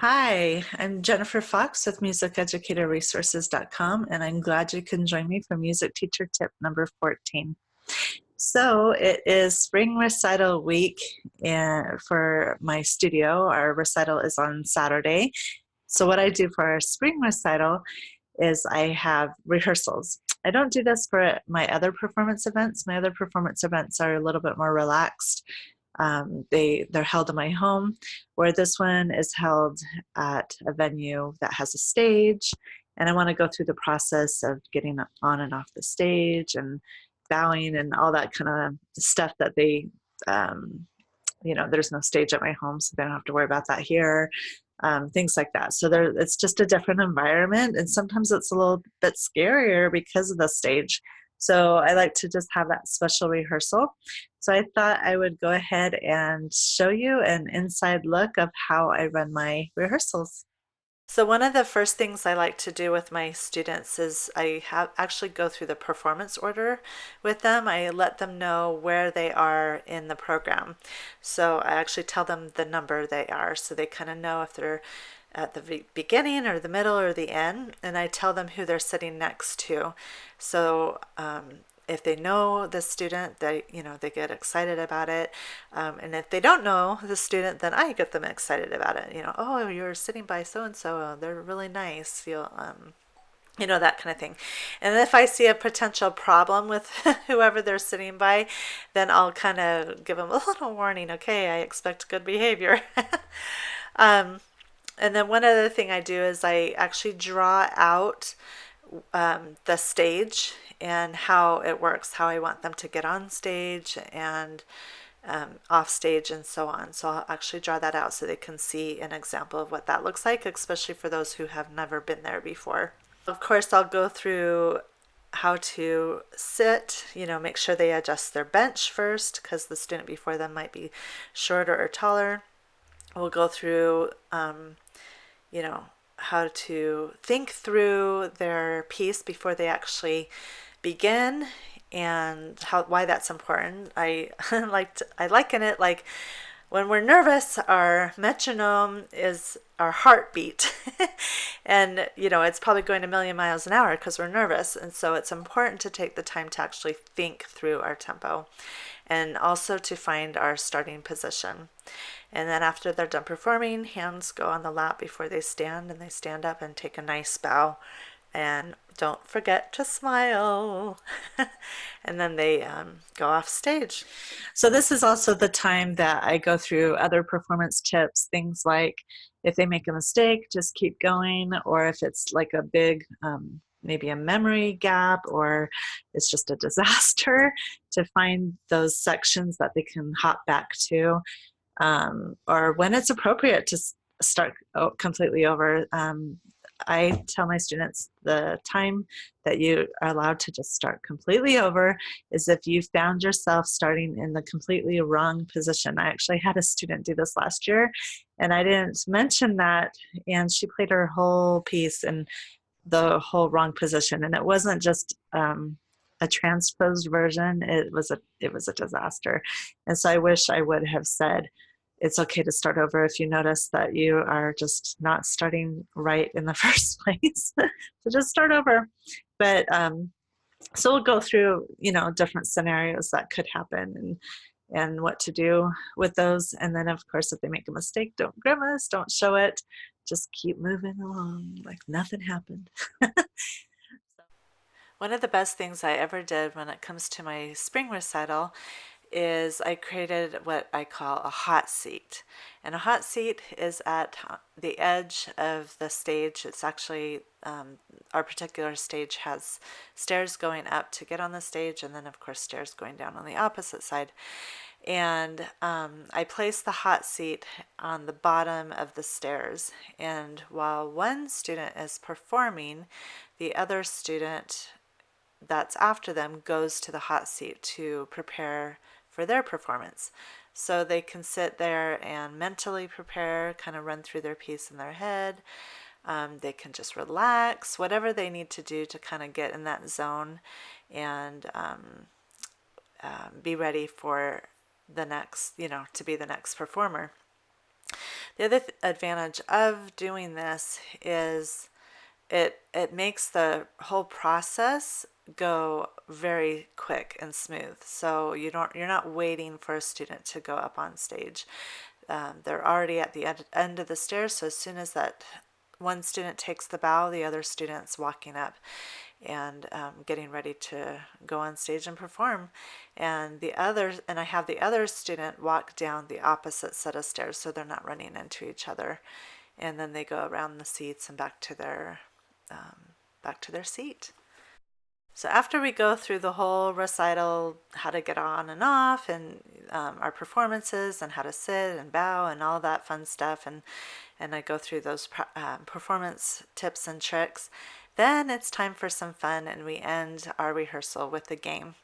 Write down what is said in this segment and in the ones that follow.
Hi, I'm Jennifer Fox with musiceducatorresources.com, and I'm glad you can join me for music teacher tip number 14. So it is spring recital week for my studio. Our recital is on Saturday. So what I do for our spring recital is I have rehearsals. I don't do this for my other performance events. My other performance events are a little bit more relaxed. They're held in my home, where this one is held at a venue that has a stage, and I want to go through the process of getting on and off the stage and bowing and all that kind of stuff that um, there's no stage at my home, so they don't have to worry about that here. Things like that. So it's just a different environment, and sometimes it's a little bit scarier because of the stage. So I like to just have that special rehearsal. So I thought I would go ahead and show you an inside look of how I run my rehearsals. So one of the first things I like to do with my students is I have actually go through the performance order with them. I let them know where they are in the program. So I actually tell them the number they are, so they kind of know if they're at the beginning or the middle or the end, and I tell them who they're sitting next to. So if they know the student, they get excited about it, and if they don't know the student, then I get them excited about it. Oh, you're sitting by so and so, they're really nice. That kind of thing. And if I see a potential problem with whoever they're sitting by, then I'll kind of give them a little warning. Okay, I expect good behavior. um, and then one other thing I do is I actually draw out the stage and how it works, how I want them to get on stage and off stage and so on. So I'll actually draw that out so they can see an example of what that looks like, especially for those who have never been there before. Of course, I'll go through how to sit, make sure they adjust their bench first because the student before them might be shorter or taller. We'll go through how to think through their piece before they actually begin, and why that's important. I liken it like when we're nervous, our metronome is our heartbeat. And it's probably going a million miles an hour because we're nervous, and so it's important to take the time to actually think through our tempo and also to find our starting position. And then after they're done performing, hands go on the lap before they stand, and they stand up and take a nice bow. And don't forget to smile. And then they go off stage. So this is also the time that I go through other performance tips, things like if they make a mistake, just keep going, or if it's like a big maybe a memory gap or it's just a disaster, to find those sections that they can hop back to, or when it's appropriate to start completely over. I tell my students the time that you are allowed to just start completely over is if you found yourself starting in the completely wrong position. I actually had a student do this last year, and I didn't mention that, and she played her whole piece in the whole wrong position, and it wasn't just a transposed version. It was a disaster, and so I wish I would have said it's okay to start over if you notice that you are just not starting right in the first place. So just start over. But so we'll go through different scenarios that could happen, and what to do with those. And then of course, if they make a mistake, don't grimace, don't show it, just keep moving along like nothing happened. One of the best things I ever did when it comes to my spring recital is I created what I call a hot seat. And a hot seat is at the edge of the stage. It's actually, our particular stage has stairs going up to get on the stage, and then of course stairs going down on the opposite side. And I place the hot seat on the bottom of the stairs. And while one student is performing, the other student that's after them goes to the hot seat to prepare for their performance. So they can sit there and mentally prepare, kind of run through their piece in their head. They can just relax, whatever they need to do to kind of get in that zone and be ready for the next, to be the next performer. The other advantage of doing this is it makes the whole process go very quick and smooth. So you're not waiting for a student to go up on stage. They're already at the end of the stairs, so as soon as that one student takes the bow, the other student's walking up and getting ready to go on stage and perform. And I have the other student walk down the opposite set of stairs, so they're not running into each other. And then they go around the seats and back to their seat. So after we go through the whole recital, how to get on and off, and our performances, and how to sit and bow, and all that fun stuff, and I go through those performance tips and tricks, then it's time for some fun, and we end our rehearsal with a game.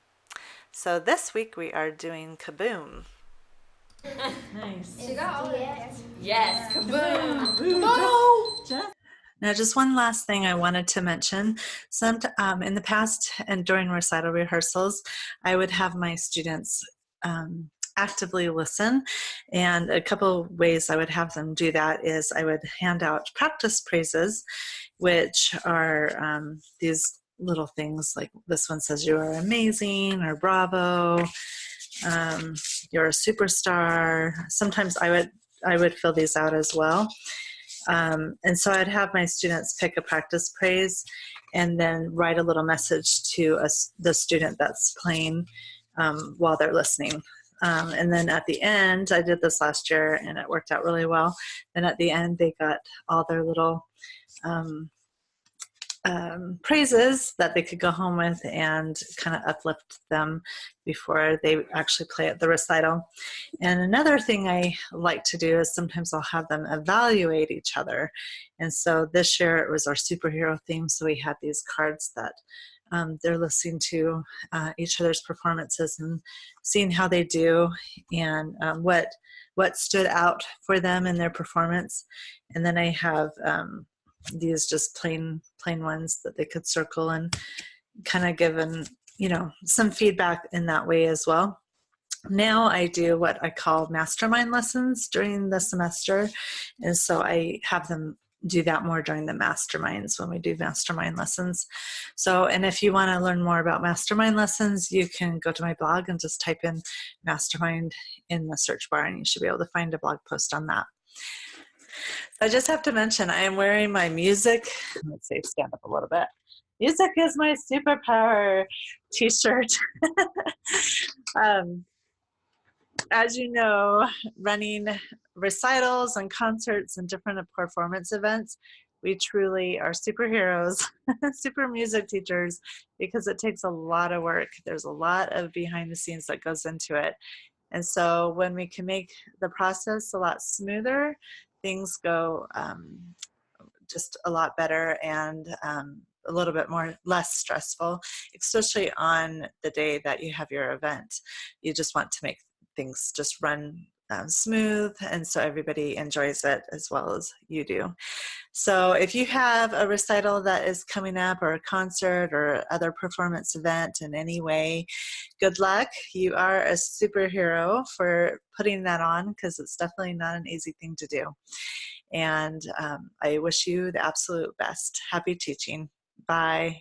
So this week we are doing Kaboom. Nice. She got all of it. Yes. Kaboom. Kaboom. Now, just one last thing I wanted to mention. In the past and during recital rehearsals, I would have my students actively listen. And a couple ways I would have them do that is I would hand out practice praises, which are these little things like this one says you are amazing or bravo, you're a superstar. Sometimes I would fill these out as well. And so I'd have my students pick a practice praise and then write a little message to the student that's playing while they're listening. And then at the end, I did this last year and it worked out really well. And at the end, they got all their little praises that they could go home with and kind of uplift them before they actually play at the recital. And another thing I like to do is sometimes I'll have them evaluate each other. And so this year it was our superhero theme, so we had these cards that they're listening to each other's performances and seeing how they do and what stood out for them in their performance. And then I have these just plain ones that they could circle and kind of give them, some feedback in that way as well. Now I do what I call mastermind lessons during the semester, and so I have them do that more during the masterminds when we do mastermind lessons. So, and if you want to learn more about mastermind lessons, you can go to my blog and just type in mastermind in the search bar and you should be able to find a blog post on that. I just have to mention, I am wearing my music, let's see, stand up a little bit. Music is my superpower t-shirt. As you know, running recitals and concerts and different performance events, we truly are superheroes, super music teachers, because it takes a lot of work. There's a lot of behind the scenes that goes into it. And so when we can make the process a lot smoother, things go just a lot better and a little bit less stressful, especially on the day that you have your event. You just want to make things just run smooth, and so everybody enjoys it as well as you do. So if you have a recital that is coming up, or a concert or other performance event in any way, good luck. You are a superhero for putting that on, because it's definitely not an easy thing to do. And I wish you the absolute best. Happy teaching. Bye.